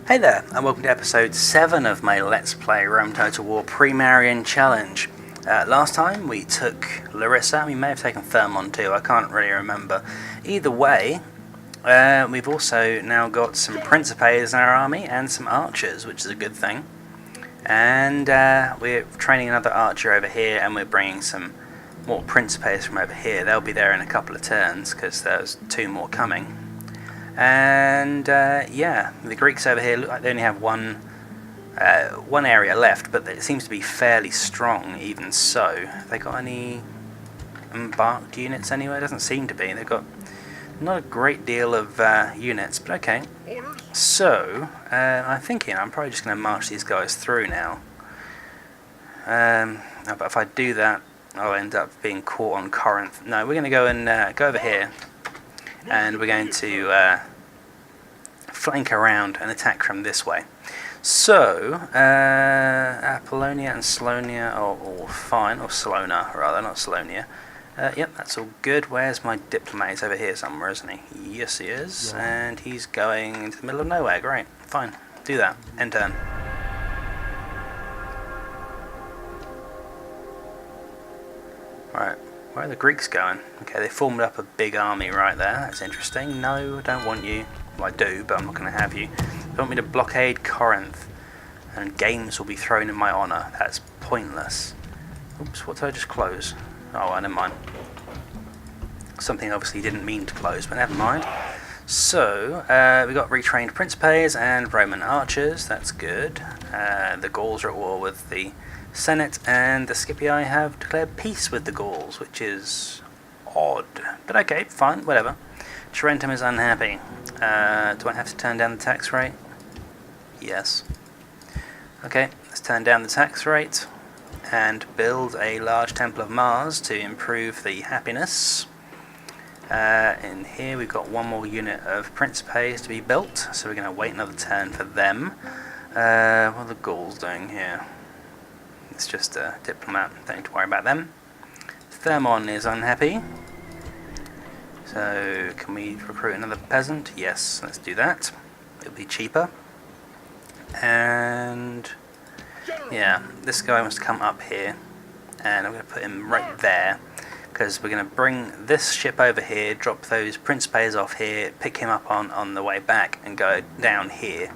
Hey there, and welcome to episode 7 of my Let's Play Rome Total War pre-marian challenge. Last time we took Larissa, we may have taken Thermon too, I can't really remember. Either way, we've also now got some Principes in our army and some archers, which is a good thing. And we're training another archer over here, and we're bringing some more Principes from over here. They'll be there in a couple of turns, because there's 2 more coming. And yeah, the Greeks over here look like they only have one area left, but it seems to be fairly strong even so. Have they got any embarked units anywhere? Doesn't seem to be. They've got not a great deal of units, but okay. So, I'm thinking I'm probably just going to march these guys through now. But if I do that, I'll end up being caught on Corinth. No, we're going to go and go over here. And we're going to flank around and attack from this way. So, Apollonia and Salonia are all fine, or Salona rather, not Salonia. Yep, that's all good. Where's my diplomat? He's over here somewhere, isn't he? Yes, he is. Yeah. And he's going into the middle of nowhere. Great, fine. Do that. End turn. Right. Where are the Greeks going? Okay, they formed up a big army right there. That's interesting. No, I don't want you. Well, I do, but I'm not going to have you. They want me to blockade Corinth, and games will be thrown in my honour. That's pointless. Oops, what did I just close? Oh, never mind. Something obviously didn't mean to close, but never mind. So, we got retrained Principes and Roman archers. That's good. The Gauls are at war with the Senate, and the Scipii have declared peace with the Gauls, which is odd. But okay, fine, whatever. Tarentum is unhappy. Do I have to turn down the tax rate? Yes. Okay, let's turn down the tax rate and build a large Temple of Mars to improve the happiness. In here we've got one more unit of Principes to be built, so we're going to wait another turn for them. What are the Gauls doing here? It's just a diplomat, don't need to worry about them. Thermon is unhappy. So, can we recruit another peasant? Yes, let's do that. It'll be cheaper. And yeah, this guy wants to come up here. And I'm going to put him right there. Because we're going to bring this ship over here, drop those Principes off here, pick him up on the way back, and go down here.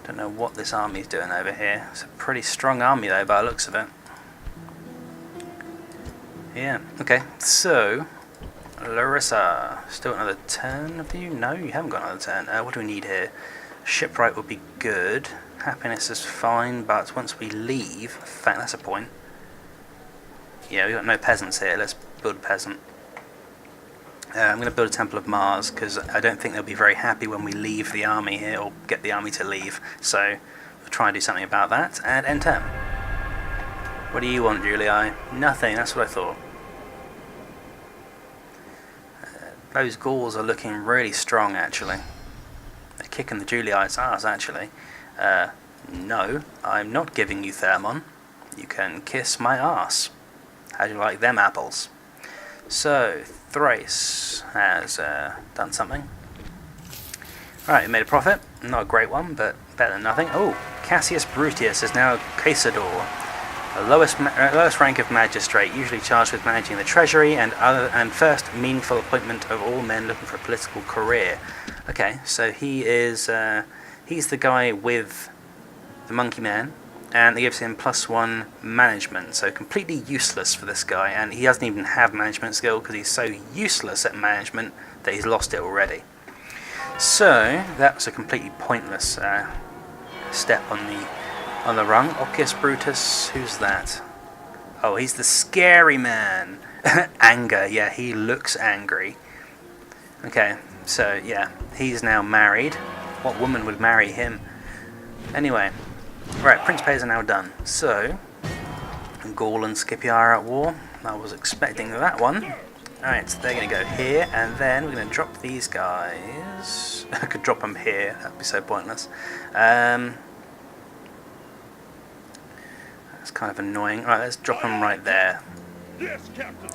Don't know what this army's doing over here. It's a pretty strong army though, by the looks of it. Yeah, okay, so Larissa, still another turn of you? No, you haven't got another turn. What do we need here? Shipwright would be good. Happiness is fine, but once we leave, in fact that's a point. Yeah, we've got no peasants here, let's build a peasant. I'm going to build a Temple of Mars, because I don't think they'll be very happy when we leave the army here, or get the army to leave. So, we'll try and do something about that, and end turn. What do you want, Julii? Nothing, that's what I thought. Those Gauls are looking really strong, actually. They're kicking the Julii's ass, actually. No, I'm not giving you Thermon. You can kiss my ass. How do you like them apples? So, Thrace has done something. Right, he made a profit. Not a great one, but better than nothing. Oh, Cassius Brutius is now Caesador, the lowest rank of magistrate, usually charged with managing the treasury and first meaningful appointment of all men looking for a political career. Okay, so he is he's the guy with the monkey man. And it gives him +1 management, so completely useless for this guy, and he doesn't even have management skill because he's so useless at management that he's lost it already. So that's a completely pointless step on the rung. Oculus Brutus, who's that? Oh, he's the scary man. Anger, yeah, he looks angry. Okay, so yeah, he's now married. What woman would marry him? Anyway. Right, Principes are now done. So, Gaul and Scipii are at war. I was expecting that one. Alright, so they're going to go here, and then we're going to drop these guys. I could drop them here, that would be so pointless. That's kind of annoying. Alright, let's drop them right there. Yes, Captain.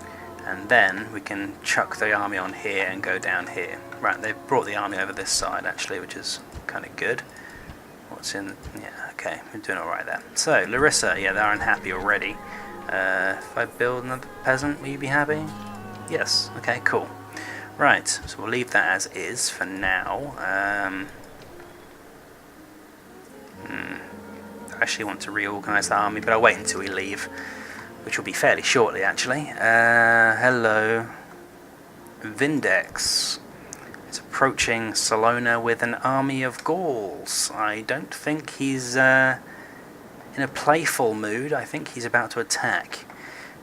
And then we can chuck the army on here and go down here. Right, they've brought the army over this side, actually, which is kind of good. What's in... yeah, okay, we're doing alright there. So, Larissa, yeah, they're unhappy already. If I build another peasant, will you be happy? Yes, okay, cool. Right, so we'll leave that as is for now. I actually want to reorganise the army, but I'll wait until we leave, which will be fairly shortly, actually. Hello. Vindex is approaching Salona with an army of Gauls. I don't think he's in a playful mood. I think he's about to attack.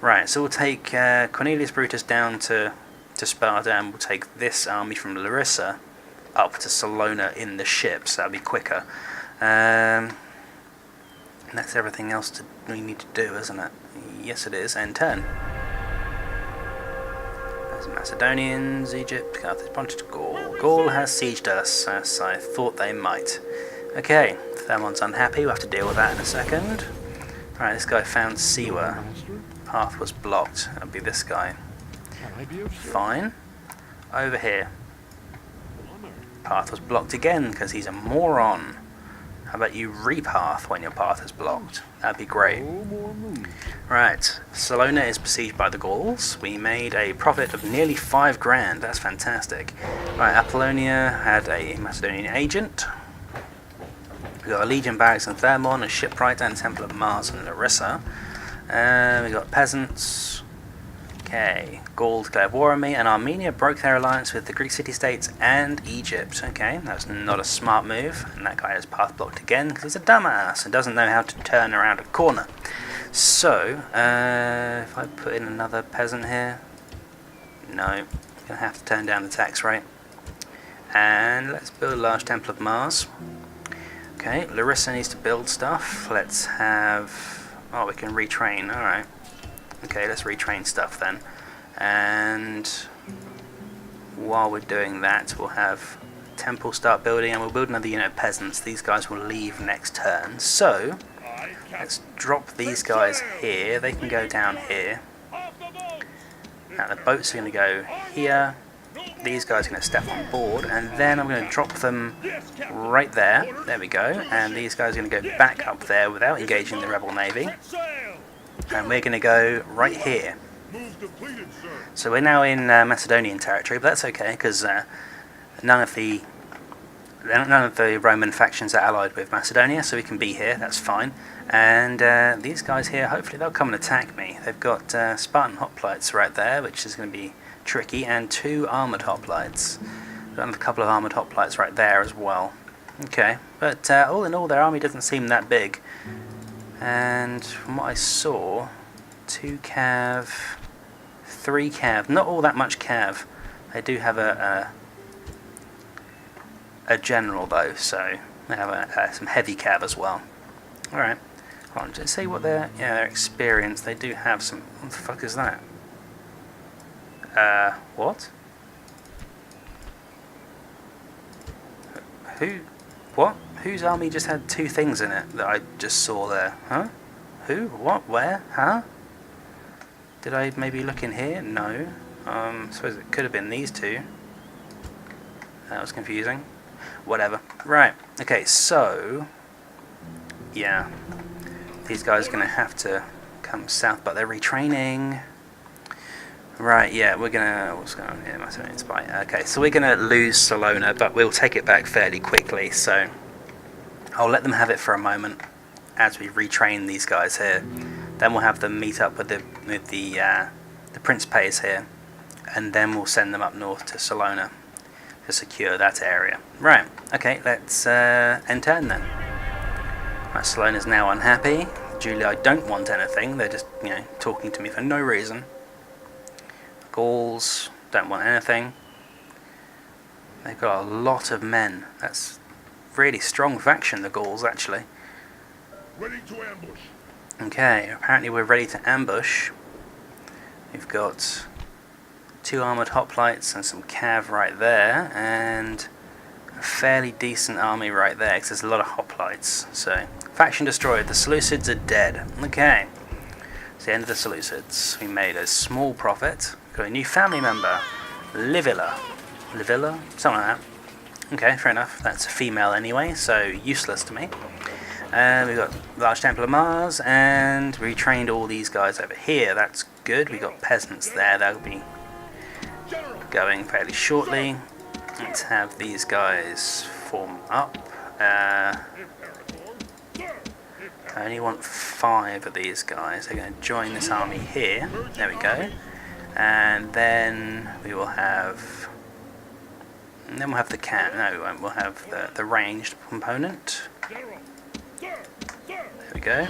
Right, so we'll take Cornelius Brutus down to Sparta, and we'll take this army from Larissa up to Salona in the ships. That'll be quicker. And that's everything else we need to do, isn't it? Yes, it is. End turn. There's Macedonians, Egypt, Carthage, Pontus, Gaul. Gaul has sieged us, as I thought they might. Okay, Thermon's unhappy. We'll have to deal with that in a second. Alright, this guy found Siwa. Path was blocked. That'll be this guy. Fine. Over here. Path was blocked again because he's a moron. How about you repath when your path is blocked? That'd be great. Right, Salona is besieged by the Gauls. We made a profit of nearly 5 grand. That's fantastic. Right, Apollonia had a Macedonian agent. We got a Legion barracks in Thermon, a shipwright and Temple of Mars in Larissa. We got peasants. Okay, Gaul declared war on me, and Armenia broke their alliance with the Greek city-states and Egypt. Okay, that's not a smart move, and that guy has path blocked again because he's a dumbass and doesn't know how to turn around a corner. So, if I put in another peasant here, no, I'm going to have to turn down the tax rate. And let's build a large Temple of Mars. Okay, Larissa needs to build stuff. Let's have... oh, we can retrain, alright. Okay, let's retrain stuff then. And while we're doing that, we'll have temple start building, and we'll build another unit of peasants. These guys will leave next turn. So, let's drop these guys here. They can go down here. Now the boats are going to go here. These guys are going to step on board, and then I'm going to drop them right there. There we go. And these guys are going to go back up there without engaging the rebel navy. And we're going to go right here. So we're now in Macedonian territory, but that's okay because none of the Roman factions are allied with Macedonia, so we can be here. That's fine. And these guys here, hopefully they'll come and attack me. They've got Spartan hoplites right there, which is going to be tricky, and 2 armoured hoplites. Got a couple of armoured hoplites right there as well. Okay, but all in all, their army doesn't seem that big. And from what I saw, 2 cav, 3 cav, not all that much cav. They do have a general though, so they have some heavy cav as well. Alright, hold on, just see what their experience, they do have some, what the fuck is that? What? Who? What? Whose army just had 2 things in it that I just saw there? Huh? Who? What? Where? Huh? Did I maybe look in here? No. Suppose it could have been these 2. That was confusing. Whatever. Right. Okay, so... yeah. These guys are going to have to come south, but they're retraining. Right, yeah, we're gonna... what's going on here? Macedonian spy. Okay, so we're gonna lose Salona, but we'll take it back fairly quickly, so... I'll let them have it for a moment as we retrain these guys here. Then we'll have them meet up with the Prince Pays here, and then we'll send them up north to Salona to secure that area. Right, okay, let's end turn then. Right, Salona's now unhappy. Julii don't want anything, they're just, talking to me for no reason. Gauls don't want anything. They've got a lot of men. That's really strong faction, the Gauls, actually. Ready to ambush. Okay, apparently we're ready to ambush. We've got 2 armoured hoplites and some cav right there, and a fairly decent army right there, because there's a lot of hoplites. So, faction destroyed. The Seleucids are dead. Okay, it's the end of the Seleucids. We made a small profit. Got a new family member, Livilla. Livilla? Something like Okay, fair enough. That's a female anyway, so useless to me. We've got Large Temple of Mars, and we trained all these guys over here. That's good. We've got peasants there. That'll be going fairly shortly. Let's have these guys form up. I only want 5 of these guys. They're going to join this army here. There we go. And then we will have... And then we'll have the no, we won't. We'll have the ranged component. There we go.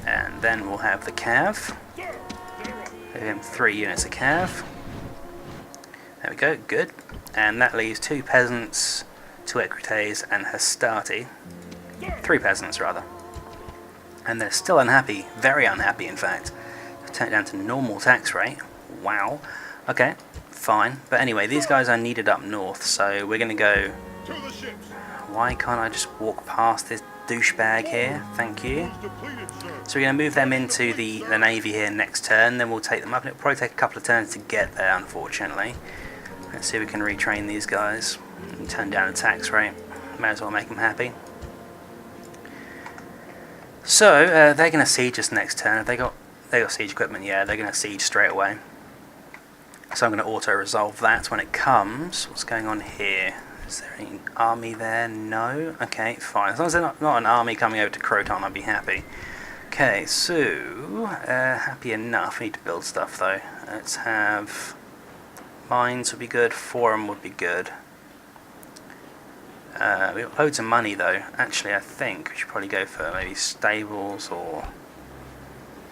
And then we'll have the cav. Give him 3 units of cav. There we go, good. And that leaves 2 peasants, 2 equites, and hastati. 3 peasants, rather. And they're still unhappy, very unhappy in fact. Turn it down to normal tax rate. Wow. Okay, fine. But anyway, these guys are needed up north, so we're going to go... Why can't I just walk past this douchebag here? Thank you. So we're going to move them into the navy here next turn, then we'll take them up. It'll probably take a couple of turns to get there, unfortunately. Let's see if we can retrain these guys and turn down the tax rate. May as well make them happy. So they're going to siege us next turn. Have they got siege equipment? Yeah, they're going to siege straight away. So I'm going to auto-resolve that when it comes. What's going on here? Is there any army there? No? Okay, fine. As long as there's not an army coming over to Croton, I'll be happy. Okay, so... happy enough. I need to build stuff, though. Let's have... Mines would be good. Forum would be good. We've got loads of money, though. Actually, I think we should probably go for maybe stables or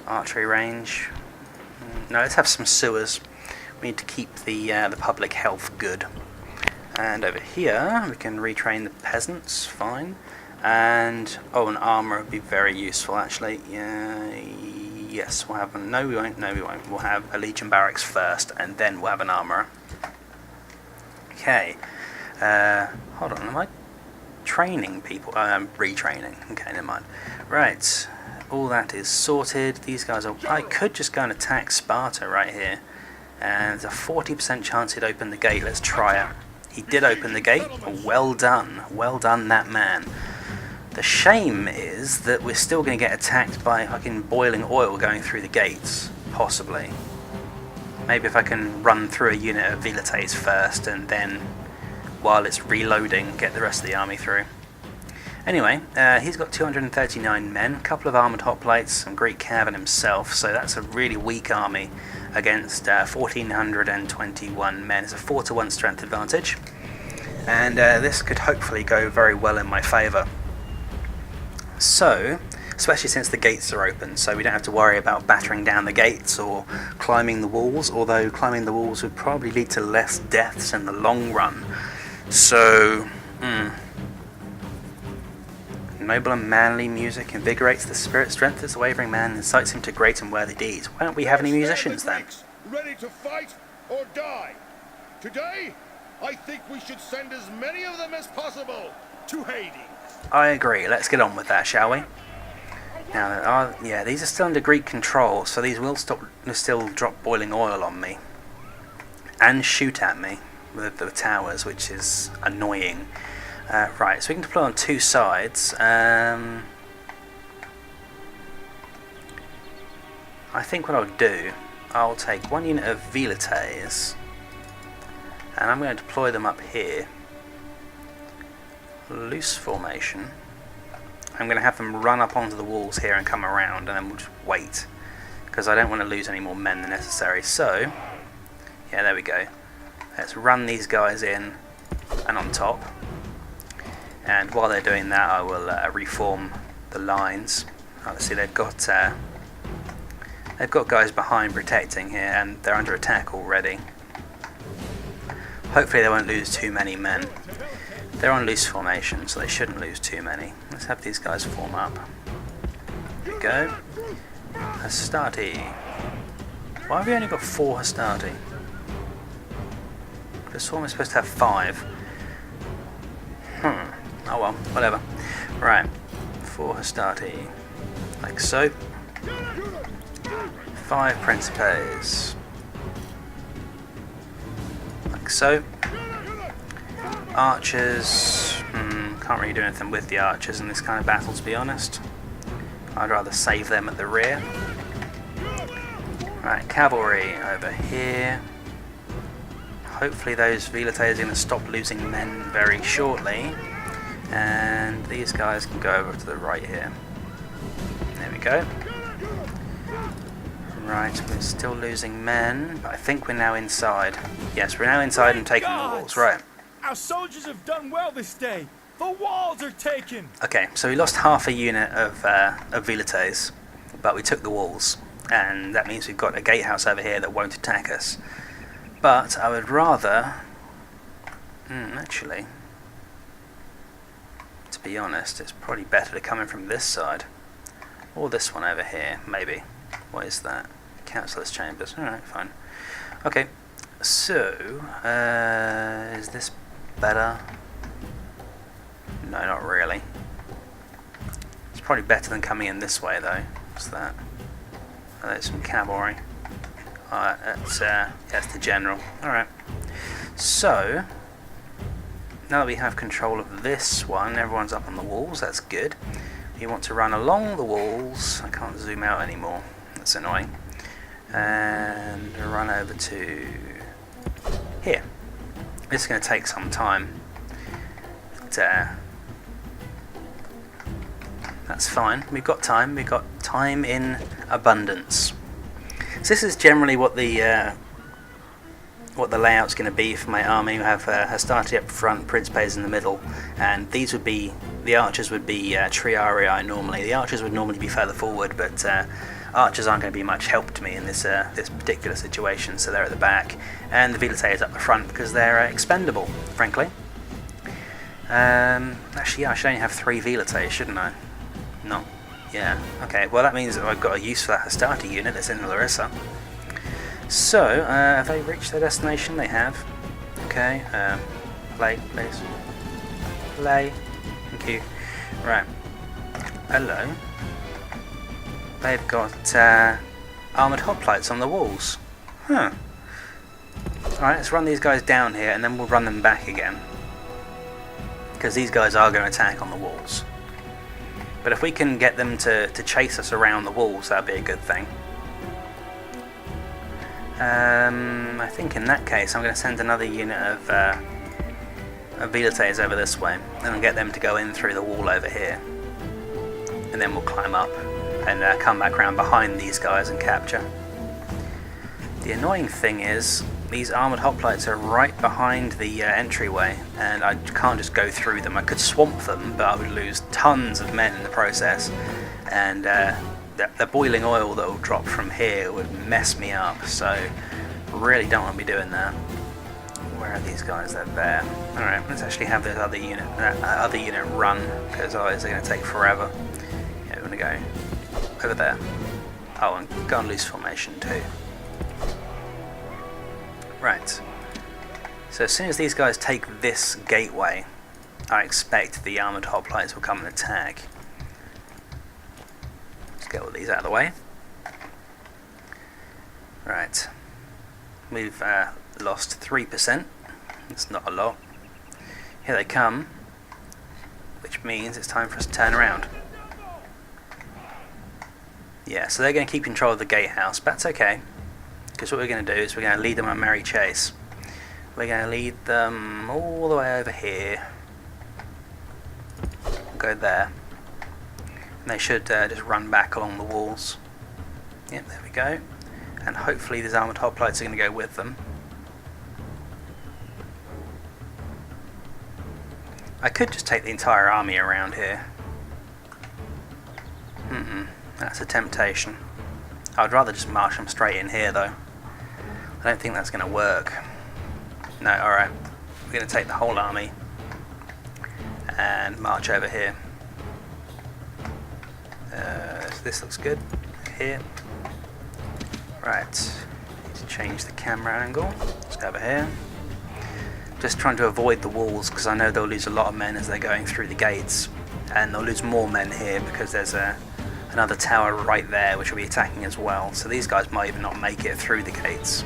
archery range. No, let's have some sewers. We need to keep the public health good. And over here, we can retrain the peasants, fine. And, oh, an armour would be very useful, actually. Yes, we'll have... No, we won't. We'll have a legion barracks first, and then we'll have an armourer. Okay. Hold on, am I training people? I'm retraining. Okay, never mind. Right, all that is sorted. These guys are... I could just go and attack Sparta right here. And there's a 40% chance he'd open the gate. Let's try it. He did open the gate. Well done. Well done, that man. The shame is that we're still going to get attacked by fucking boiling oil going through the gates. Possibly. Maybe if I can run through a unit of Velites first and then, while it's reloading, get the rest of the army through. Anyway, he's got 239 men, a couple of armoured hoplites, some Greek cav himself, so that's a really weak army against 1,421 men. It's a 4-to-1 strength advantage, and this could hopefully go very well in my favour. So, especially since the gates are open, so we don't have to worry about battering down the gates or climbing the walls, although climbing the walls would probably lead to less deaths in the long run. So, Noble and manly music invigorates the spirit, strengthens the wavering man, and incites him to great and worthy deeds. Why don't we have any musicians then? Ready to fight or die? Today, I think we should send as many of them as possible to Hades. I agree. Let's get on with that, shall we? Now, yeah, these are still under Greek control, so these will still drop boiling oil on me and shoot at me with the towers, which is annoying. Right, so we can deploy on 2 sides. I think what I'll do, I'll take 1 unit of Velites, and I'm going to deploy them up here. Loose formation. I'm going to have them run up onto the walls here and come around, and then we'll just wait, because I don't want to lose any more men than necessary. So, yeah, there we go. Let's run these guys in and on top. And while they're doing that, I will reform the lines. Obviously, they've got guys behind protecting here, and they're under attack already. Hopefully, they won't lose too many men. They're on loose formation, so they shouldn't lose too many. Let's have these guys form up. There we go. Hastati. Why have we only got 4 Hastati? This swarm is supposed to have 5. Oh well, whatever. Right, 4 Hastati, like so. 5 Principes, like so. Archers, can't really do anything with the archers in this kind of battle, to be honest. I'd rather save them at the rear. Right, cavalry over here. Hopefully those velites are going to stop losing men very shortly. And these guys can go over to the right here. There we go. Right, we're still losing men, but I think we're now inside. Yes, we're now inside and taking the walls, right. Our soldiers have done well this day. The walls are taken. Okay, so we lost half a unit of velites, but we took the walls. And that means we've got a gatehouse over here that won't attack us. But I would rather... actually, to be honest, it's probably better to come in from this side. Or this one over here, maybe. What is that? Councillor's chambers. Alright, fine. Okay, so... is this better? No, not really. It's probably better than coming in this way, though. What's that? Oh, there's some cavalry. That's the general. Alright. So, now that we have control of this one, everyone's up on the walls, that's good. You want to run along the walls. I can't zoom out anymore. That's annoying. And run over to here. This is going to take some time. But, that's fine. We've got time. We've got time in abundance. So this is generally what the layout's going to be for my army. We have Hastati up front, Principes in the middle, and these would be, the archers would be triarii normally. The archers would normally be further forward, but archers aren't going to be much help to me in this this particular situation, so they're at the back, and the velites up the front because they're expendable, frankly. Actually, yeah, I should only have 3 velites, shouldn't I? No. Yeah. Okay, well that means that I've got a use for that Hastati unit that's in Larissa. So, have they reached their destination? They have. Okay, play, please. Play. Thank you. Right. Hello. They've got armoured hoplites on the walls. Huh. Alright, let's run these guys down here and then we'll run them back again. Because these guys are going to attack on the walls. But if we can get them to chase us around the walls, that'd be a good thing. I think in that case I'm going to send another unit of velites over this way, and I'll get them to go in through the wall over here. And then we'll climb up and come back around behind these guys and capture. The annoying thing is, these armoured hoplites are right behind the entryway, and I can't just go through them. I could swamp them, but I would lose tons of men in the process, and the boiling oil that will drop from here would mess me up, so really don't want to be doing that. Where are these guys? They're there. Alright, let's actually have this other unit run, because otherwise they're going to take forever. Yeah, we're going to go over there. Oh, and go on loose formation too. Right, so as soon as these guys take this gateway, I expect the armoured hoplites will come and attack. Let's get all these out of the way. Right, we've lost 3%, it's not a lot. Here they come, which means it's time for us to turn around. Yeah, so they're going to keep control of the gatehouse, but that's okay. Because what we're going to do is we're going to lead them on a merry chase. We're going to lead them all the way over here. Go there. And they should just run back along the walls. Yep, there we go. And hopefully these armoured hoplites are going to go with them. I could just take the entire army around here. That's a temptation. I'd rather just march them straight in here though. I don't think that's going to work. No, alright. We're going to take the whole army and march over here. This looks good. Here. Right. Need to change the camera angle. Let's go over here. Just trying to avoid the walls because I know they'll lose a lot of men as they're going through the gates. And they'll lose more men here because there's another tower right there which will be attacking as well. So these guys might even not make it through the gates.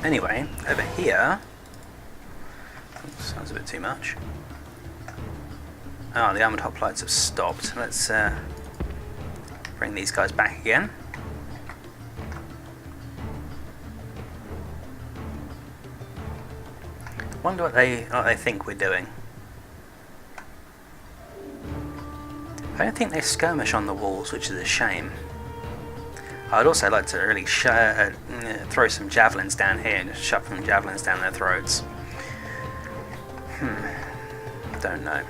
Anyway, over here, Sounds a bit too much. Oh, the armoured hoplites have stopped. Let's bring these guys back again. Wonder what they think we're doing. I don't think they skirmish on the walls, which is a shame. I'd also like to really throw some javelins down here and just shove some javelins down their throats. Don't know.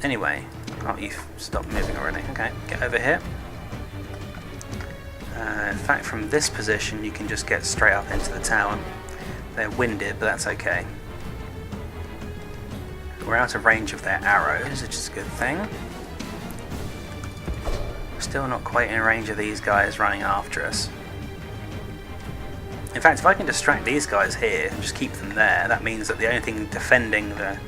Anyway, oh, you've stopped moving already. Okay, get over here. In fact, from this position, you can just get straight up into the tower. They're winded, but that's okay. We're out of range of their arrows, which is a good thing. Still not quite in range of these guys running after us. In fact, if I can distract these guys here and just keep them there, that means that the only thing defending the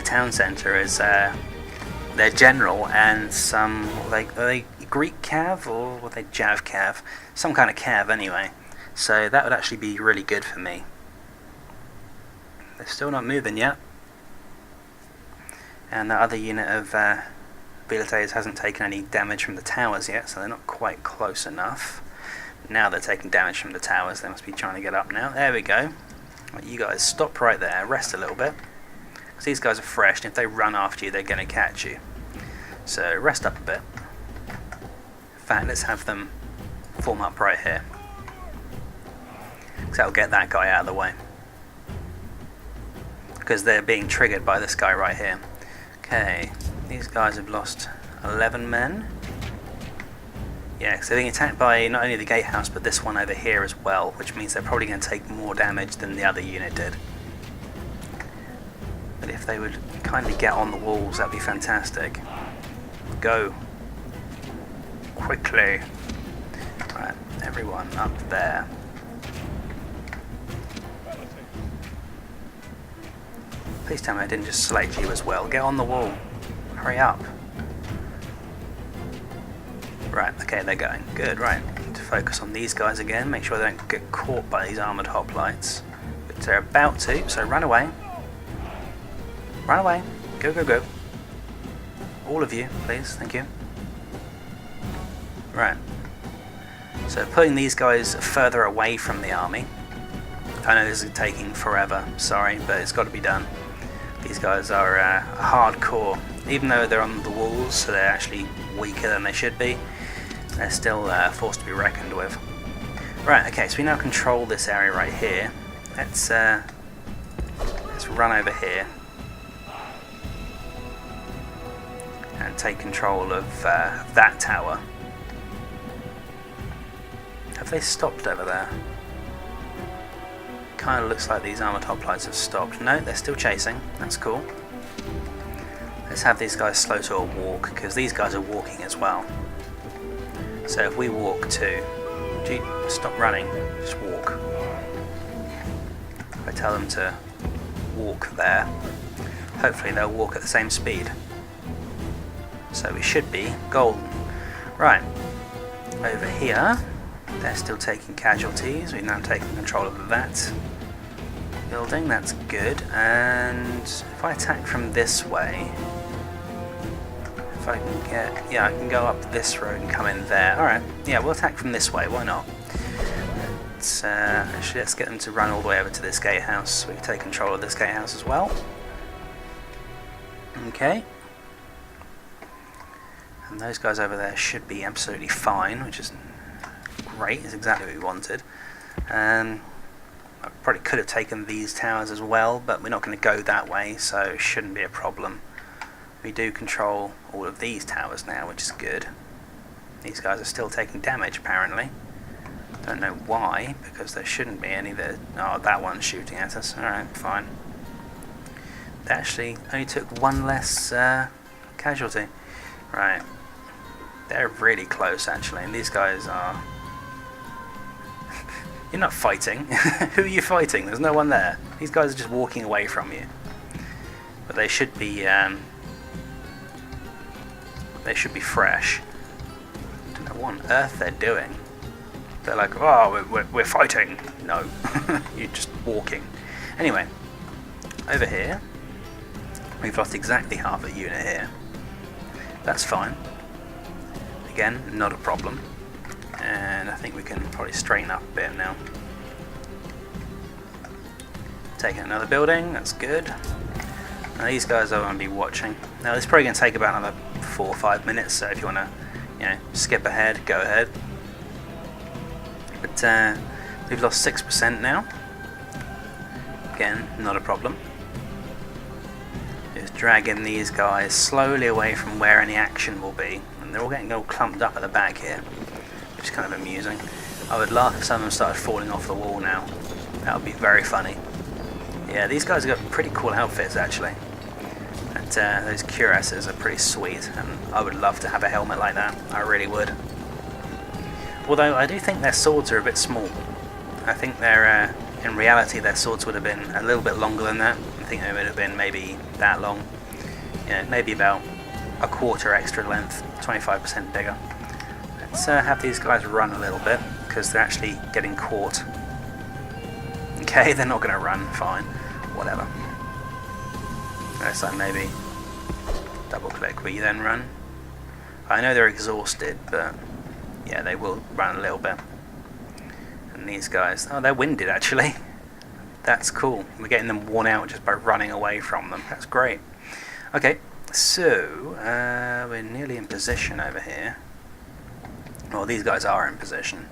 town centre is their general and some, are they Greek cav or were they Jav cav? Some kind of cav anyway. So that would actually be really good for me. They're still not moving yet. And the other unit of Velites hasn't taken any damage from the towers yet, so they're not quite close enough. Now they're taking damage from the towers, they must be trying to get up now. There we go. Right, you guys stop right there, rest a little bit. Because these guys are fresh, and if they run after you, they're going to catch you. So rest up a bit. In fact, let's have them form up right here. Because that'll get that guy out of the way. Because they're being triggered by this guy right here. Okay, these guys have lost 11 men. Yeah, because they're being attacked by not only the gatehouse, but this one over here as well, which means they're probably going to take more damage than the other unit did. But if they would kindly get on the walls, that'd be fantastic. Go. Quickly. Right, everyone up there. Please tell me I didn't just select you as well. Get on the wall. Hurry up. Right, okay, they're going. Good, right. Need to focus on these guys again. Make sure they don't get caught by these armoured hoplites. But they're about to, so run away. Run away. Go, go, go. All of you, please. Thank you. Right. So putting these guys further away from the army. I know this is taking forever, sorry, but it's got to be done. These guys are hardcore. Even though they're on the walls, so they're actually weaker than they should be, they're still forced to be reckoned with. Right, okay, so we now control this area right here. Let's run over here and take control of that tower. Have they stopped over there? Kind of looks like these armoured hoplites have stopped. No, they're still chasing. That's cool. Let's have these guys slow to a walk, because these guys are walking as well. So if we walk too... Gee, stop running. Just walk. If I tell them to walk there, hopefully they'll walk at the same speed. So we should be golden. Right. Over here, they're still taking casualties. We've now taken control of that building. That's good. And if I attack from this way, if I can get... Yeah, I can go up this road and come in there. Alright, yeah, we'll attack from this way. Why not? Actually, let's get them to run all the way over to this gatehouse so we can take control of this gatehouse as well. Okay. And those guys over there should be absolutely fine, which is great. Is exactly what we wanted. I probably could have taken these towers as well, but we're not going to go that way, so it shouldn't be a problem. We do control all of these towers now, which is good. These guys are still taking damage, apparently. Don't know why, because there shouldn't be any that... Oh, that one's shooting at us. Alright, fine. They actually only took one less casualty. Right. They're really close, actually, and these guys are... You're not fighting. Who are you fighting? There's no one there. These guys are just walking away from you. But they should be... They should be fresh. I don't know what on earth they're doing. They're like, oh, we're fighting. No, you're just walking. Anyway, over here, we've lost exactly half a unit here. That's fine. Again, not a problem. And I think we can probably straighten up a bit now. Taking another building, that's good. Now these guys are going to be watching. Now this is probably going to take about another 4 or 5 minutes, so if you want to, skip ahead, go ahead. But we've lost 6% now. Again, not a problem. Just dragging these guys slowly away from where any action will be. And they're all getting all clumped up at the back here, which is kind of amusing. I would laugh if some of them started falling off the wall now. That would be very funny. Yeah, these guys have got pretty cool outfits actually. And those cuirasses are pretty sweet, and I would love to have a helmet like that. I really would. Although I do think their swords are a bit small. I think they're, in reality, their swords would have been a little bit longer than that. I think they would have been maybe that long. Maybe about a quarter extra length, 25% bigger. Let's have these guys run a little bit, because they're actually getting caught. Okay, they're not going to run, fine, whatever. So maybe double click, will you then run? I know they're exhausted, but yeah, they will run a little bit. And these guys, oh, they're winded actually. That's cool. We're getting them worn out just by running away from them. That's great. Okay, so we're nearly in position over here. Well, these guys are in position.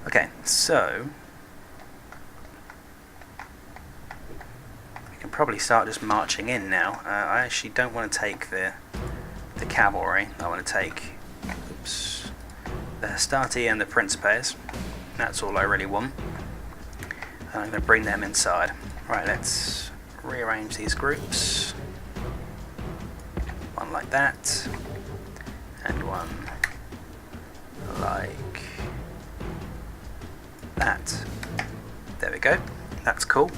Okay, so we can probably start just marching in now. I actually don't want to take the cavalry. I want to take the Hastati and the Principes. That's all I really want. I'm going to bring them inside. Right, let's rearrange these groups. One like that, and one like that. There we go. That's cool.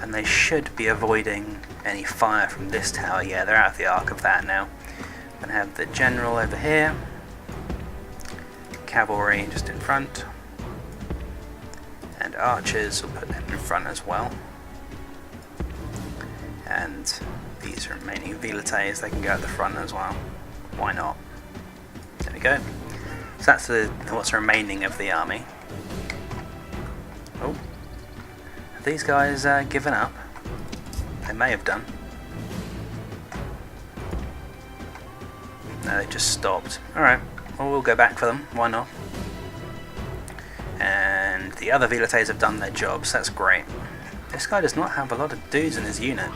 And they should be avoiding any fire from this tower. Yeah, they're out of the arc of that now. I'm going to have the general over here. Cavalry just in front. And archers, we'll put them in front as well. And these remaining velites, they can go at the front as well. Why not? There we go. So that's what's remaining of the army. Oh. Have these guys given up? They may have done. No, they just stopped. Alright, well, we'll go back for them. Why not? And the other velites have done their jobs. That's great. This guy does not have a lot of dudes in his unit.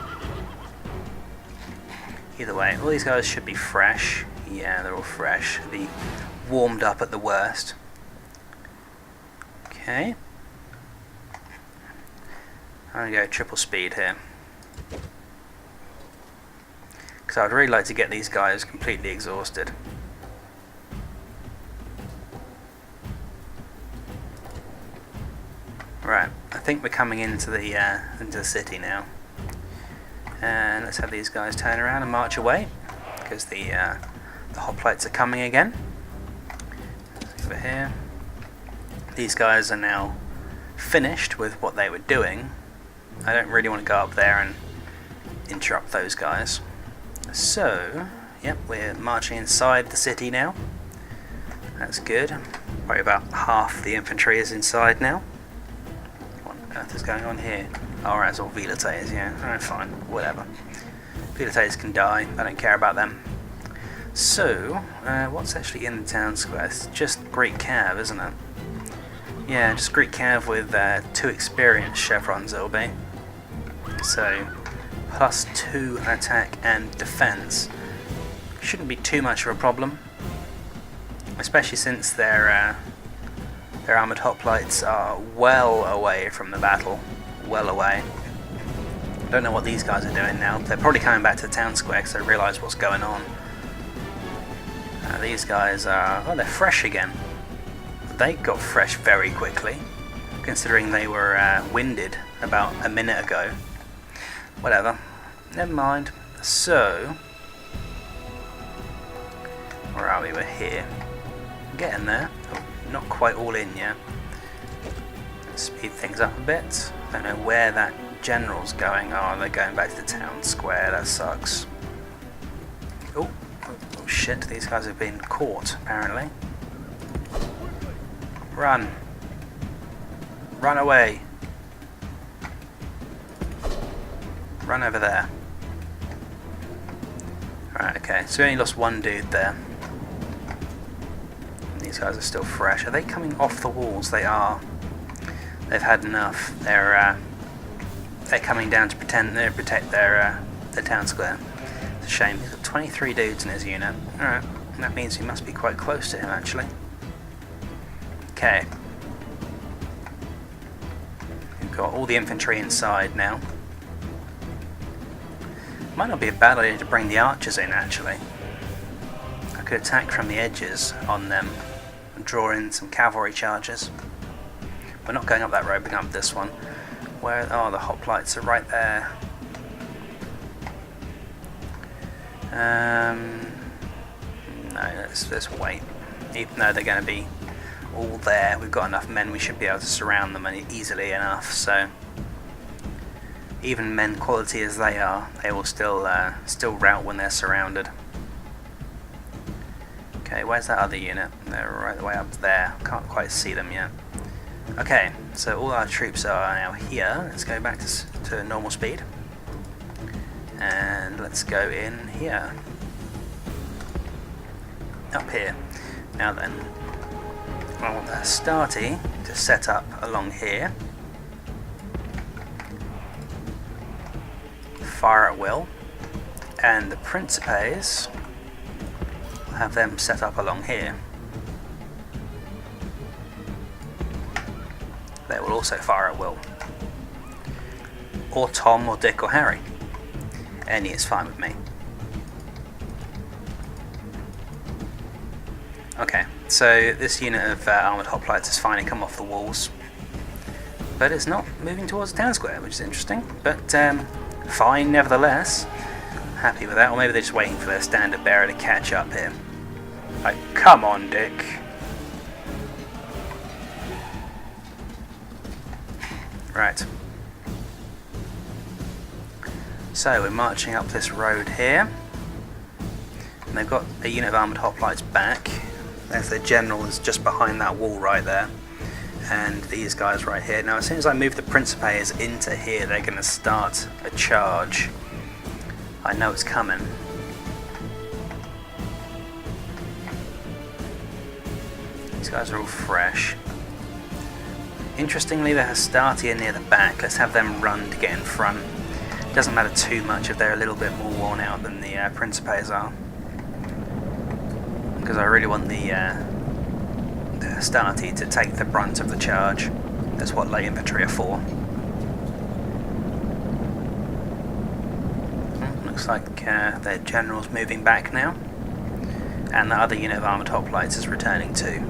Either way, all these guys should be fresh. Yeah, they're all fresh. Be warmed up at the worst. Okay. I'm going to go triple speed here. Because I would really like to get these guys completely exhausted. Right, I think we're coming into the city now. And let's have these guys turn around and march away, because the hoplites are coming again. Over here. These guys are now finished with what they were doing. I don't really want to go up there and interrupt those guys. So, yep, we're marching inside the city now. That's good. Probably about half the infantry is inside now. What on earth is going on here? Oh, right, it's all velites, yeah. Alright, fine, whatever. Velites can die, I don't care about them. So, what's actually in the town square? It's just Greek Cav, isn't it? Yeah, just Greek Cav with 2 experienced chevrons it'll be. So, +2 attack and defense. Shouldn't be too much of a problem. Especially since their armoured hoplites are well away from the battle. Well away. Don't know what these guys are doing now. They're probably coming back to the town square because they realise what's going on. These guys are... oh, they're fresh again. They got fresh very quickly, considering they were winded about a minute ago. Whatever. Never mind. So... where are we? We're here. Getting there. Oh, not quite all in yet. Let's speed things up a bit. Don't know where that generals going? Oh, they're going back to the town square. That sucks. Oh shit, these guys have been caught, apparently. Run. Run away. Run over there. Right, okay, so we only lost one dude there. These guys are still fresh. Are they coming off the walls? They are. They've had enough. They're coming down to protect their town square. It's a shame. He's got 23 dudes in his unit. Alright, that means he must be quite close to him, actually. Okay. We've got all the infantry inside now. Might not be a bad idea to bring the archers in, actually. I could attack from the edges on them and draw in some cavalry charges. We're not going up that road, we're going up this one. Where? Oh, the hoplites are right there. No, let's wait. Even though they're going to be all there, we've got enough men, we should be able to surround them easily enough, so even men quality as they are, they will still rout when they're surrounded. Okay, where's that other unit? They're right the way up there. Can't quite see them yet. Okay, so all our troops are now here. Let's go back to normal speed. And let's go in here. Up here. Now then, I want the Hastati to set up along here. Fire at will. And the Principes, we'll have them set up along here. They will also fire at will. Or Tom, or Dick, or Harry. Any is fine with me. Okay, so this unit of armoured hoplites has finally come off the walls. But it's not moving towards the town square, which is interesting. But fine nevertheless. Happy with that. Or maybe they're just waiting for their standard bearer to catch up here. Like, come on, Dick. Right. So we're marching up this road here. And they've got a unit of armoured hoplites back. There's their general is just behind that wall right there. And these guys right here. Now as soon as I move the Principes into here, they're going to start a charge. I know it's coming. These guys are all fresh. Interestingly, the Hastati are near the back. Let's have them run to get in front. It doesn't matter too much if they're a little bit more worn out than the Principes are. Because I really want the Hastati to take the brunt of the charge. That's what light infantry are for. Looks like their general's moving back now. And the other unit of armoured hoplites is returning too.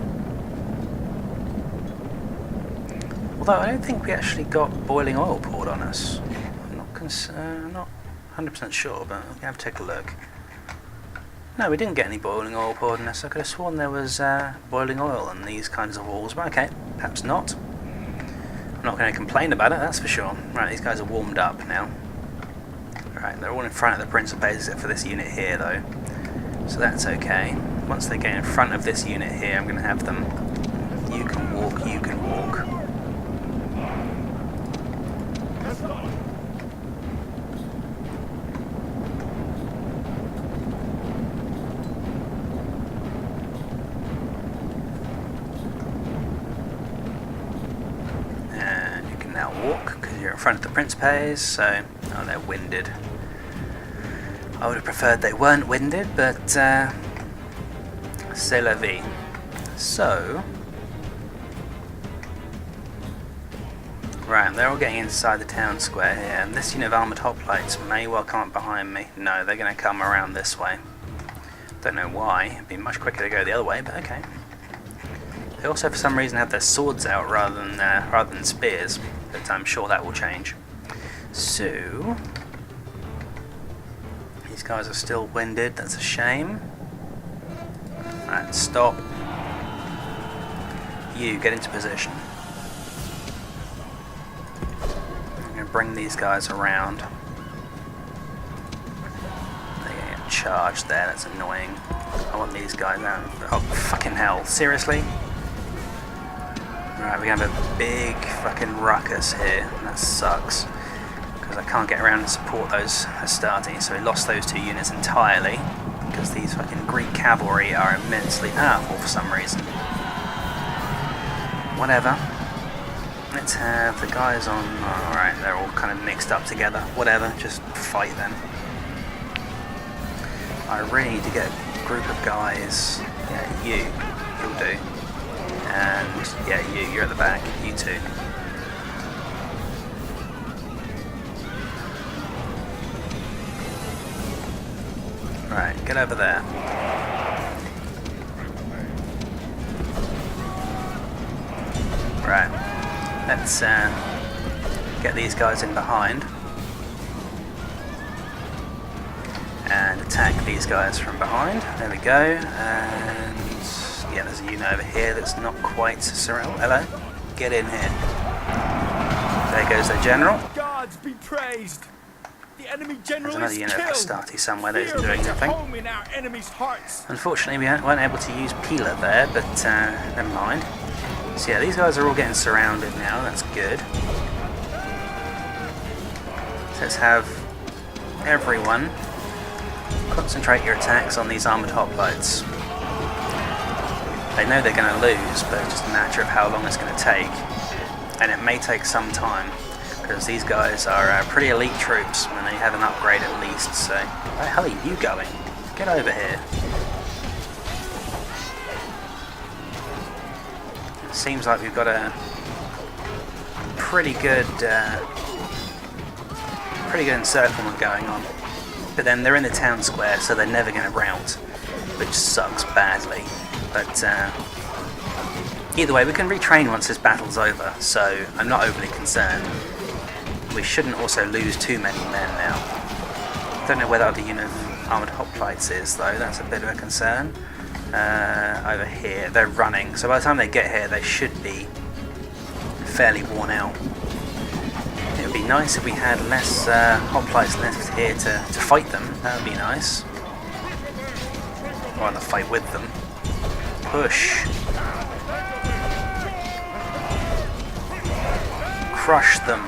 Although I don't think we actually got boiling oil poured on us. I'm not 100% sure, but we have to take a look. No, we didn't get any boiling oil poured on us. I could have sworn there was boiling oil on these kinds of walls, but okay, perhaps not. I'm not going to complain about it, that's for sure. Right, these guys are warmed up now. Right, they're all in front of the Principes except for this unit here, though. So that's okay. Once they get in front of this unit here, I'm going to have them... You can walk, you can walk. Walk because you're in front of the Principes, so oh, they're winded. I would have preferred they weren't winded, but c'est la vie. So right, they're all getting inside the town square here, and this unit of armoured hoplites may well come up behind me. No, they're going to come around this way. Don't know why. It'd be much quicker to go the other way, but okay. They also, for some reason, have their swords out rather than spears, but I'm sure that will change. So these guys are still winded. That's a shame. Right, stop. You get into position. I'm going to bring these guys around. They're gonna get charged there, that's annoying. I want these guys out. Oh, fucking hell. Seriously? Alright, we're gonna have a big fucking ruckus here. That sucks. Because I can't get around and support those Astarte. So we lost those 2 units entirely. Because these fucking Greek cavalry are immensely powerful for some reason. Whatever. Let's have the guys on... Alright, they're all kind of mixed up together. Whatever, just fight them. I really need to get a group of guys. Yeah, you'll do. And yeah, you're at the back. You too. Right, get over there. Right, let's get these guys in behind and attack these guys from behind. There we go. And yeah, there's a unit over here that's not quite surrounded. Hello, get in here. There goes their general. Gods be praised. The enemy general There's another unit of Astarte somewhere that isn't doing nothing. Home in our enemy's hearts. Unfortunately, we weren't able to use Pila there, but never mind. So yeah, these guys are all getting surrounded now. That's good. So let's have everyone concentrate your attacks on these armoured hoplites. They know they're going to lose, but it's just a matter of how long it's going to take. And it may take some time, because these guys are pretty elite troops, and they have an upgrade at least, so... Where the hell are you going? Get over here. It seems like we've got a pretty good encirclement going on. But then they're in the town square, so they're never going to rout, which sucks badly. But either way, we can retrain once this battle's over, so I'm not overly concerned. We shouldn't also lose too many men now. Don't know where the other unit of armoured hoplites is, though. That's a bit of a concern. Over here, they're running, so by the time they get here, they should be fairly worn out. It would be nice if we had less hoplites left here to fight them. That would be nice. Or rather, fight with them. Push. Crush them.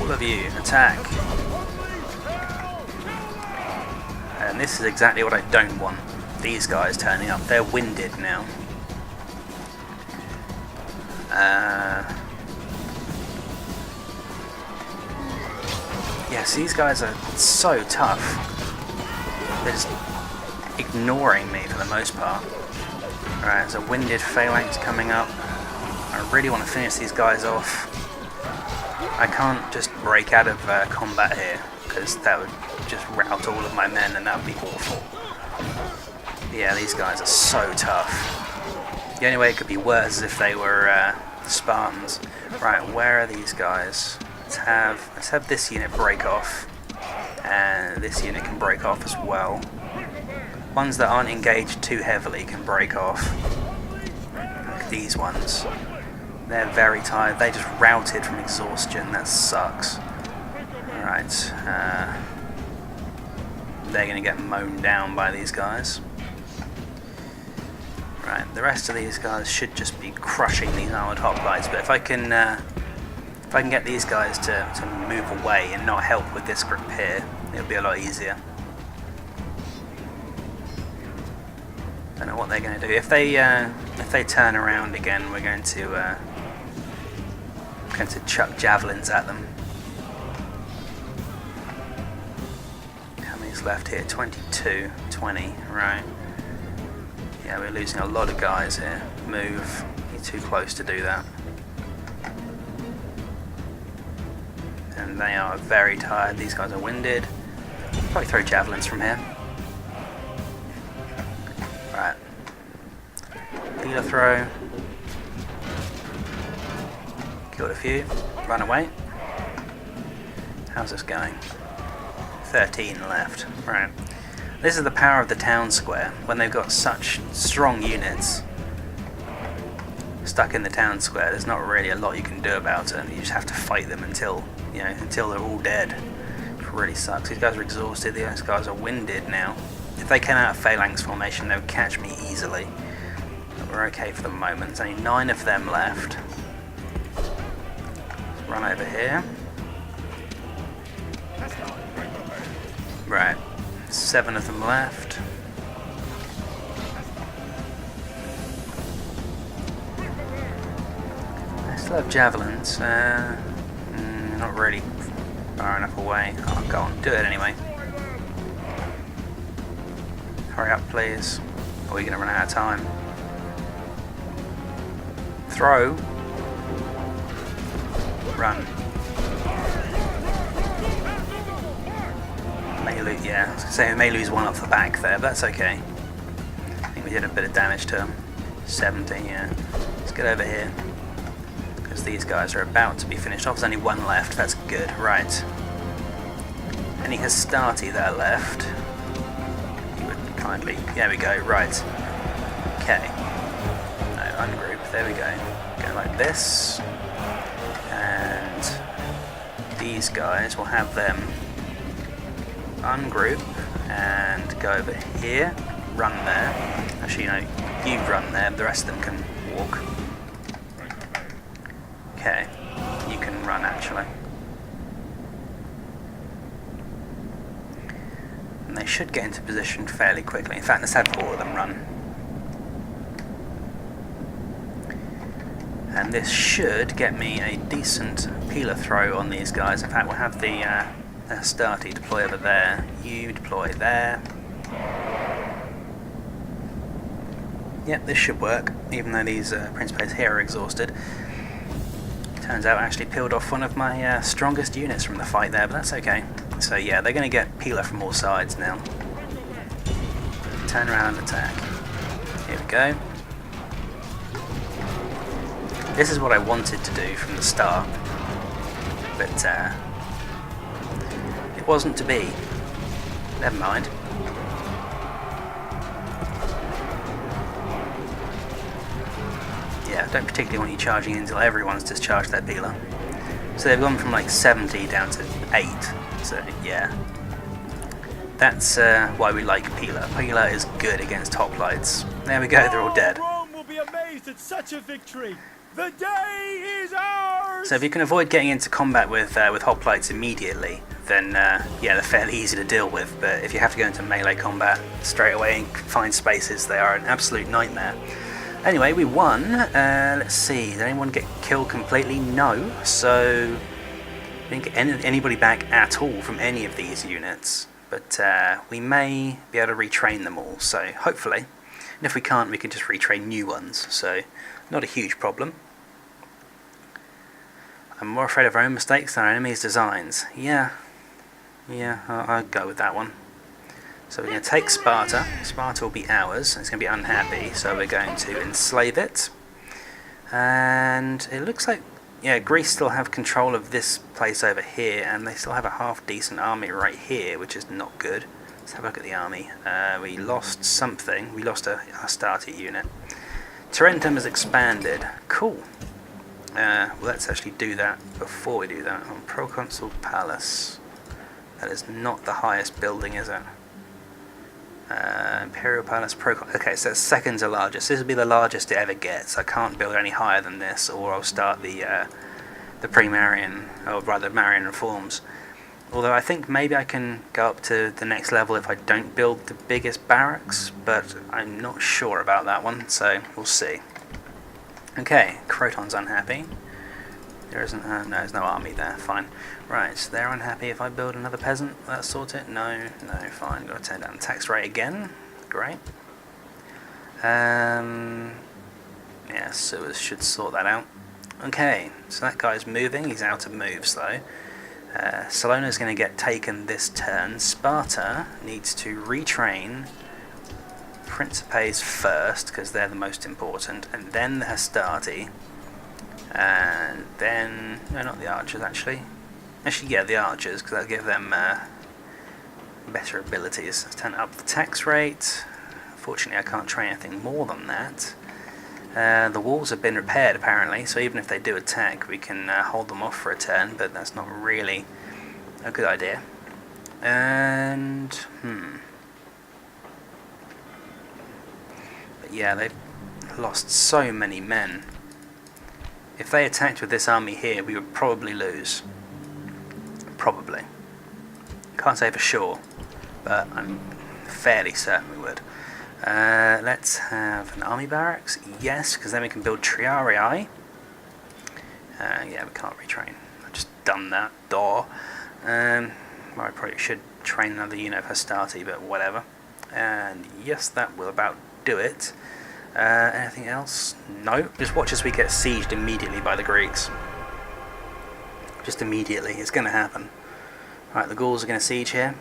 All of you, attack. And this is exactly what I don't want. These guys turning up. They're winded now. Yes, these guys are so tough. They're just ignoring me for the most part. Alright, there's a winded phalanx coming up. I really want to finish these guys off. I can't just break out of combat here, because that would just rout all of my men and that would be awful. Yeah, these guys are so tough. The only way it could be worse is if they were Spartans. Right, where are these guys? Let's have this unit break off, and this unit can break off as well. Ones that aren't engaged too heavily can break off. Like these ones. They're very tired. They just routed from exhaustion. That sucks. Alright. They're going to get mown down by these guys. Right, the rest of these guys should just be crushing these armoured hoplites, but if I can get these guys to move away and not help with this group here, it'll be a lot easier. Don't know what they're going to do. If they turn around again, we're going to chuck javelins at them. How many's left here? 22, 20, right. Yeah, we're losing a lot of guys here. Move. You're too close to do that. And they are very tired. These guys are winded. Probably throw javelins from here. Right. Leader throw. Killed a few. Run away. How's this going? 13 left. Right. This is the power of the town square. When they've got such strong units, stuck in the town square. There's not really a lot you can do about it. You just have to fight them until they're all dead. It really sucks. These guys are exhausted. These guys are winded now. If they came out of phalanx formation, they would catch me easily. But we're okay for the moment. There's only 9 of them left. Let's run over here. Right, 7 of them left. I still have javelins. Not really far enough away. Oh, go on, do it anyway. Hurry up, please. Or you're going to run out of time. Throw. Run. May lose, yeah, I was going to say we may lose one off the back there, but that's okay. I think we did a bit of damage to him. 70, yeah. Let's get over here. Because these guys are about to be finished off. There's only 1 left, that's good. Right. Any Hastati there left? You would kindly... There we go, right. Okay. No, ungroup, there we go. Go like this. And these guys will have them ungroup and go over here, run there. Actually, no, you run there, the rest of them can walk. Okay, you can run actually. And they should get into position fairly quickly. In fact, let's have all of them run. And this should get me a decent peeler throw on these guys. In fact, we'll have the Hastati deploy over there. You deploy there. Yep, this should work, even though these Principes here are exhausted. Turns out I actually peeled off one of my strongest units from the fight there, but that's okay. So yeah, they're going to get peeler from all sides now. Turn around and attack. Here we go. This is what I wanted to do from the start, but it wasn't to be. Never mind. Yeah, I don't particularly want you charging until everyone's discharged their peeler. So they've gone from like 70 down to 8. So yeah, that's why we like peeler. Peeler is good against hoplites. There we go, they're all dead. Rome will be amazed at such a victory. The day is ours! So if you can avoid getting into combat with hoplites immediately, then yeah, they're fairly easy to deal with. But if you have to go into melee combat straight away and find spaces, they are an absolute nightmare. Anyway, we won. Let's see, did anyone get killed completely? No. So I didn't get anybody back at all from any of these units. But we may be able to retrain them all, so hopefully. And if we can't, we can just retrain new ones. So not a huge problem. I'm more afraid of our own mistakes than our enemies' designs. Yeah, I'll go with that one. So we're going to take Sparta. Sparta will be ours. It's going to be unhappy, so we're going to enslave it. And it looks like, yeah, Greece still have control of this place over here, and they still have a half-decent army right here, which is not good. Let's have a look at the army. We lost something. We lost a Hastati unit. Tarentum has expanded. Cool. Well, let's actually do that before we do that. On Proconsul Palace. That is not the highest building, is it? Imperial Palace, okay, so it's second to largest. This will be the largest it ever gets. I can't build any higher than this, or I'll start the pre-Marian, or rather Marian reforms. Although I think maybe I can go up to the next level if I don't build the biggest barracks, but I'm not sure about that one, so we'll see. Okay, Croton's unhappy. There isn't, no, there's no army there, fine. Right, so they're unhappy if I build another peasant, that'll sort it? No, fine, gotta turn down the tax rate again, great. Yeah, sewers should sort that out. Okay, so that guy's moving, he's out of moves though. Salona's going to get taken this turn. Sparta needs to retrain Principes first, because they're the most important, and then the Hastati, and then, no, not the archers actually. Actually, yeah, the archers, because that'll give them better abilities. Let's turn up the tax rate. Unfortunately, I can't train anything more than that. The walls have been repaired apparently, so even if they do attack, we can hold them off for a turn, but that's not really a good idea. And, But yeah, they've lost so many men. If they attacked with this army here, we would probably lose. Probably. Can't say for sure, but I'm fairly certain we would. Let's have an army barracks, yes, because then we can build triarii. Yeah, we can't retrain. I've just done that. Well, I probably should train another unit of Hastati, but whatever. And yes, that will about do it. Anything else? No. Just watch as we get sieged immediately by the Greeks. Just immediately. It's going to happen. Right, the Gauls are going to siege here.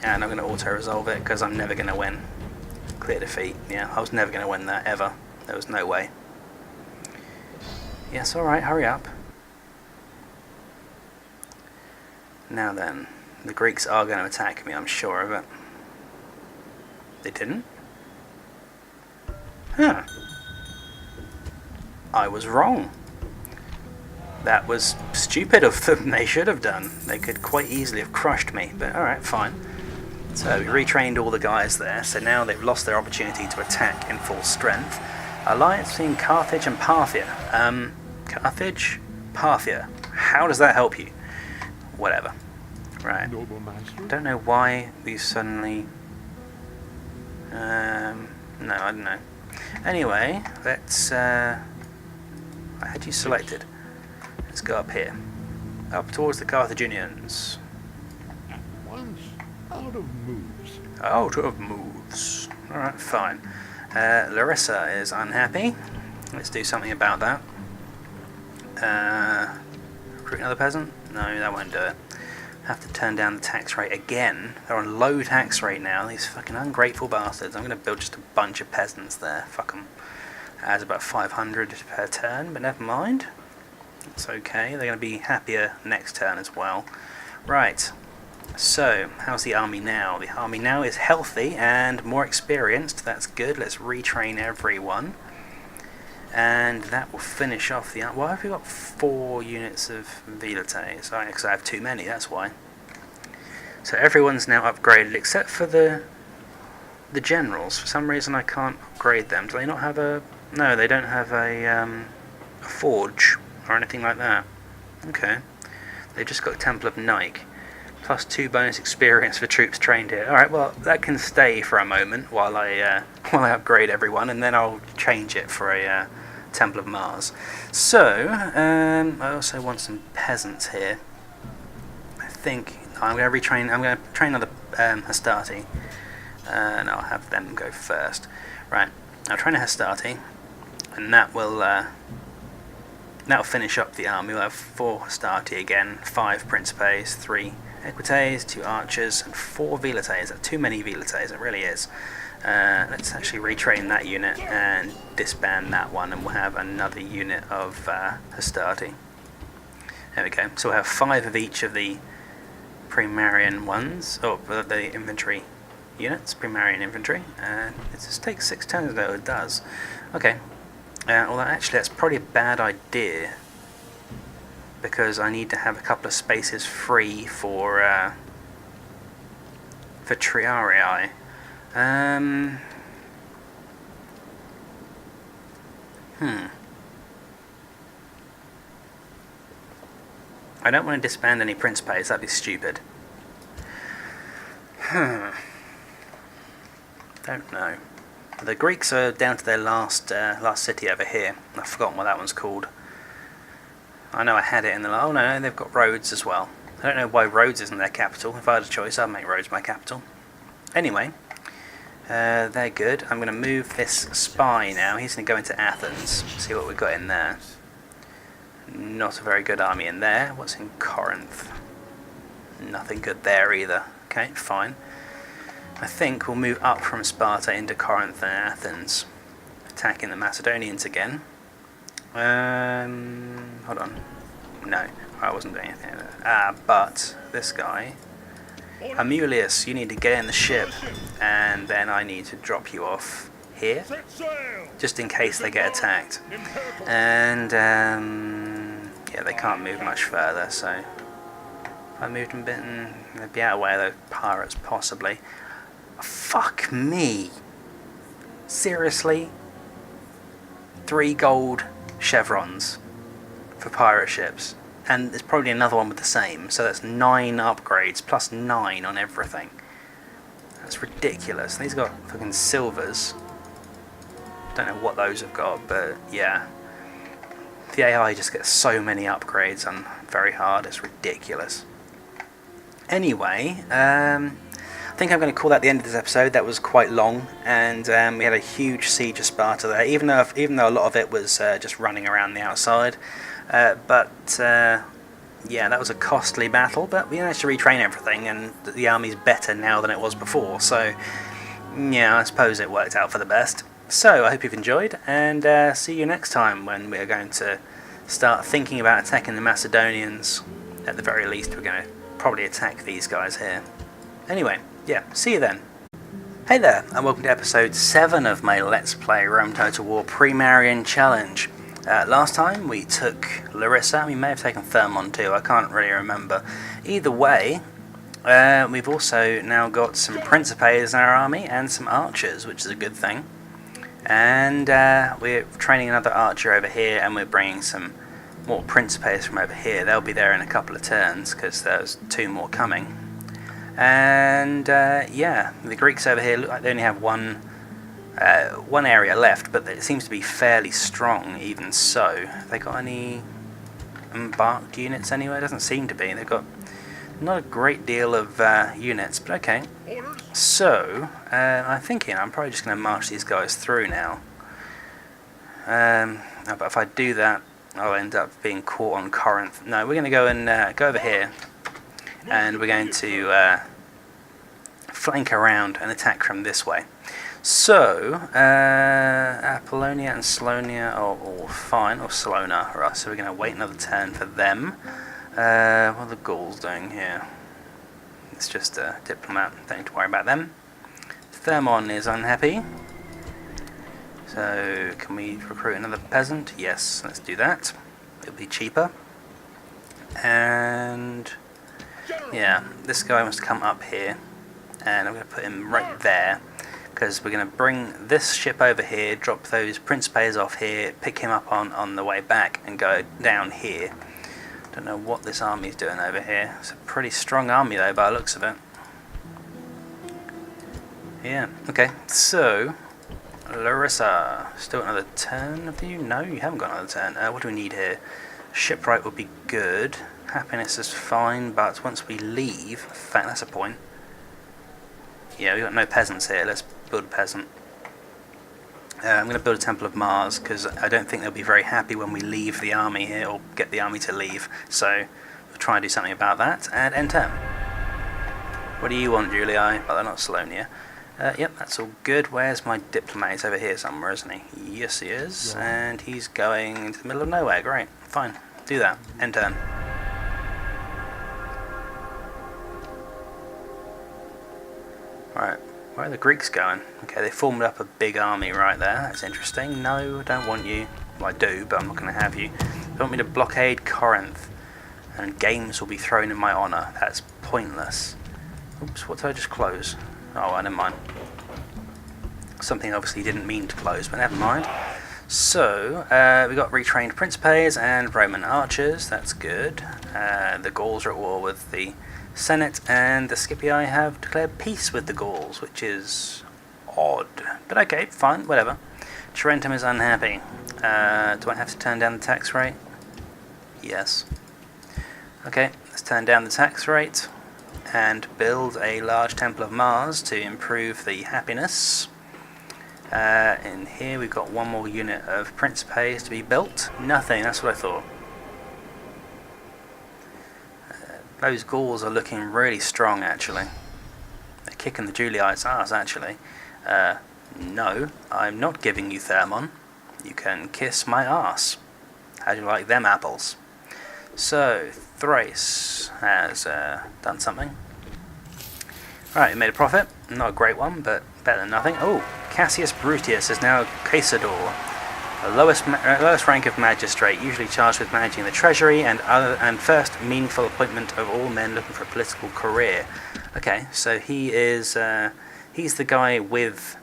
And I'm going to auto-resolve it because I'm never going to win. Clear defeat. Yeah, I was never going to win that, ever. There was no way. Yes, alright, hurry up. Now then, the Greeks are going to attack me, I'm sure of it. They didn't? Huh. I was wrong. That was stupid of them. They should have done. They could quite easily have crushed me, but alright, fine. So we retrained all the guys there, so now they've lost their opportunity to attack in full strength. Alliance between Carthage and Parthia. Carthage? Parthia. How does that help you? Whatever. Right. Don't know why we suddenly... no, I don't know. Anyway, let's... I had you selected. Let's go up here. Up towards the Carthaginians. Once out of moves. Out of moves. Alright, fine. Larissa is unhappy. Let's do something about that. Recruit another peasant? No, that won't do it. Have to turn down the tax rate again. They're on low tax rate now, these fucking ungrateful bastards. I'm going to build just a bunch of peasants there. Fuck them. Adds about 500 per turn, but never mind. It's okay. They're going to be happier next turn as well. Right. So, how's the army now? The army now is healthy and more experienced. That's good. Let's retrain everyone. And that will finish off the... Why have we got 4 units of Velites? Because I have too many, that's why. So everyone's now upgraded except for the generals. For some reason I can't upgrade them. Do they not have a... No, they don't have a forge or anything like that. Okay. They've just got Temple of Nike. Plus 2 bonus experience for troops trained here. Alright, well, that can stay for a moment while I upgrade everyone, and then I'll change it for a Temple of Mars. So, I also want some peasants here. I think I'm going to retrain. I'm going to train another Hastati, and I'll have them go first. Right, I'll train a Hastati, and that will finish up the army. We'll have 4 Hastati again, 5 Principes, 3 Equites, 2 archers, and 4 Velites. That's too many Velites, it really is. Let's actually retrain that unit and disband that one, and we'll have another unit of Hastati. There we go. So we'll have 5 of each of the pre-marian ones, or the infantry units, pre-marian infantry. It just takes 6 turns though, it does. Okay. Well, actually, that's probably a bad idea, because I need to have a couple of spaces free for triarii. I don't want to disband any Principes, that'd be stupid. Don't know. The Greeks are down to their last city over here. I've forgotten what that one's called. I know I had it in the... Oh no, they've got Rhodes as well. I don't know why Rhodes isn't their capital. If I had a choice, I'd make Rhodes my capital. Anyway, they're good. I'm going to move this spy now. He's going to go into Athens. See what we've got in there. Not a very good army in there. What's in Corinth? Nothing good there either. Okay, fine. I think we'll move up from Sparta into Corinth and Athens. Attacking the Macedonians again. Hold on. No, I wasn't doing anything. But this guy, Amulius, you need to get in the ship, and then I need to drop you off here, Set sail. just in case they get attacked. And yeah, they can't move much further, so if I moved them a bit, they'd be out of the way of those pirates, possibly. Fuck me! Seriously? 3 gold chevrons for pirate ships, and there's probably another one with the same, so that's 9 upgrades, plus 9 on everything. That's ridiculous. These got fucking silvers. Don't know what those have got, but yeah. The AI just gets so many upgrades on very hard, it's ridiculous. Anyway, I think I'm going to call that the end of this episode. That was quite long, and we had a huge siege of Sparta there, even though a lot of it was just running around the outside. But yeah, that was a costly battle, but we managed to retrain everything, and the army's better now than it was before, so yeah, I suppose it worked out for the best. So, I hope you've enjoyed, and see you next time when we're going to start thinking about attacking the Macedonians. At the very least, we're going to probably attack these guys here. Anyway, yeah, see you then. Hey there, and welcome to episode 7 of my Let's Play Rome Total War pre-marian challenge. Last time we took Larissa, we may have taken Thermon too, I can't really remember. Either way, we've also now got some Principes in our army and some archers, which is a good thing. And we're training another archer over here, and we're bringing some more Principes from over here. They'll be there in a couple of turns, because there's 2 more coming. And yeah, the Greeks over here look like they only have one area left, but it seems to be fairly strong even so. Have they got any embarked units anywhere? Doesn't seem to be. They've got not a great deal of units, but okay. So, I'm thinking I'm probably just going to march these guys through now. But if I do that, I'll end up being caught on Corinth. No, we're going to go and go over here, and we're going to flank around and attack from this way. So, Apollonia and Salonia are all fine, or Salona, right, so we're going to wait another turn for them. What are the Gauls doing here? It's just a diplomat, don't need to worry about them. Thermon is unhappy. So, can we recruit another peasant? Yes, let's do that. It'll be cheaper. And yeah, this guy wants to come up here, and I'm going to put him right there, because we're going to bring this ship over here, drop those Principes off here, pick him up on the way back, and go down here. Don't know what this army's doing over here. It's a pretty strong army though, by the looks of it. Yeah, okay, so Larissa, still another turn of you? No, you haven't got another turn. What do we need here? Shipwright would be good. Happiness is fine, but once we leave, in fact that's a point. Yeah, we've got no peasants here, let's build a peasant. I'm going to build a Temple of Mars, because I don't think they'll be very happy when we leave the army here, or get the army to leave, so we'll try and do something about that, and end turn. What do you want, Julii? Oh, they're not Salonia. Yep, that's all good. Where's my diplomat? He's over here somewhere, isn't he? Yes, he is, yeah. And he's going into the middle of nowhere. Great, fine, do that. End turn. Right, where are the Greeks going? Okay, they formed up a big army right there. That's interesting. No, I don't want you. Well, I do, but I'm not going to have you. They want me to blockade Corinth, and games will be thrown in my honour. That's pointless. Oops, what did I just close? Oh, well, never mind. Something obviously didn't mean to close, but never mind. So, we got retrained Principes and Roman archers. That's good. The Gauls are at war with the Senate, and the Scipii have declared peace with the Gauls, which is odd. But okay, fine, whatever. Tarentum is unhappy. Do I have to turn down the tax rate? Yes. Okay, let's turn down the tax rate and build a large Temple of Mars to improve the happiness. In here we've got one more unit of Principes to be built. Nothing, that's what I thought. Those Gauls are looking really strong, actually. They're kicking the Juliites' ass, actually. No, I'm not giving you Thermon. You can kiss my ass. How do you like them apples? So, Thrace has done something. Right, we made a profit. Not a great one, but better than nothing. Oh, Cassius Brutius is now Caesador, the lowest rank of magistrate, usually charged with managing the treasury and first meaningful appointment of all men looking for a political career. Okay, so he is he's the guy with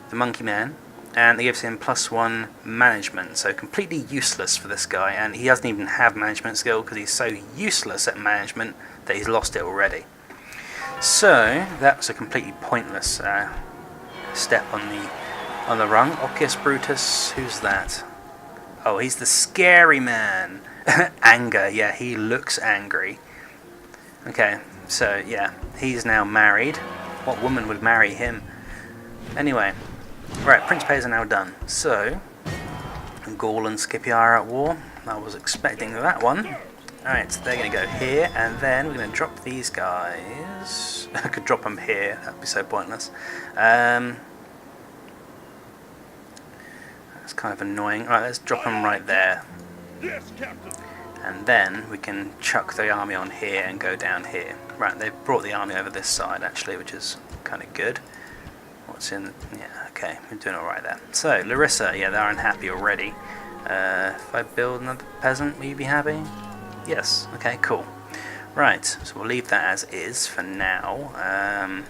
the monkey man, and it gives him +1 management, so completely useless for this guy, and he doesn't even have management skill because he's so useless at management that he's lost it already. So that was a completely pointless step on the rung. Oculus Brutus, who's that? Oh, he's the scary man. Anger, yeah, he looks angry. Okay, so yeah, he's now married. What woman would marry him? Anyway, right, Principes are now done. So, Gaul and Scipio are at war. I was expecting that one. Alright, so they're going to go here, and then we're going to drop these guys. I could drop them here, that would be so pointless. That's kind of annoying. Alright, let's drop them right there. Yes, Captain. And then we can chuck the army on here and go down here. Right, they've brought the army over this side actually, which is kind of good. What's in... yeah, okay, we're doing alright there. So, Larissa, yeah, they're unhappy already. If I build another peasant, will you be happy? Yes, okay, cool. Right, so we'll leave that as is for now. I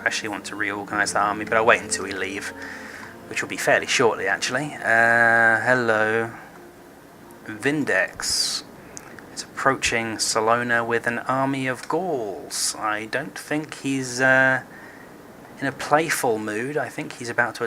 actually want to reorganise the army, but I'll wait until we leave, which will be fairly shortly actually. Hello. Vindex is approaching Salona with an army of Gauls. I don't think he's in a playful mood. I think he's about to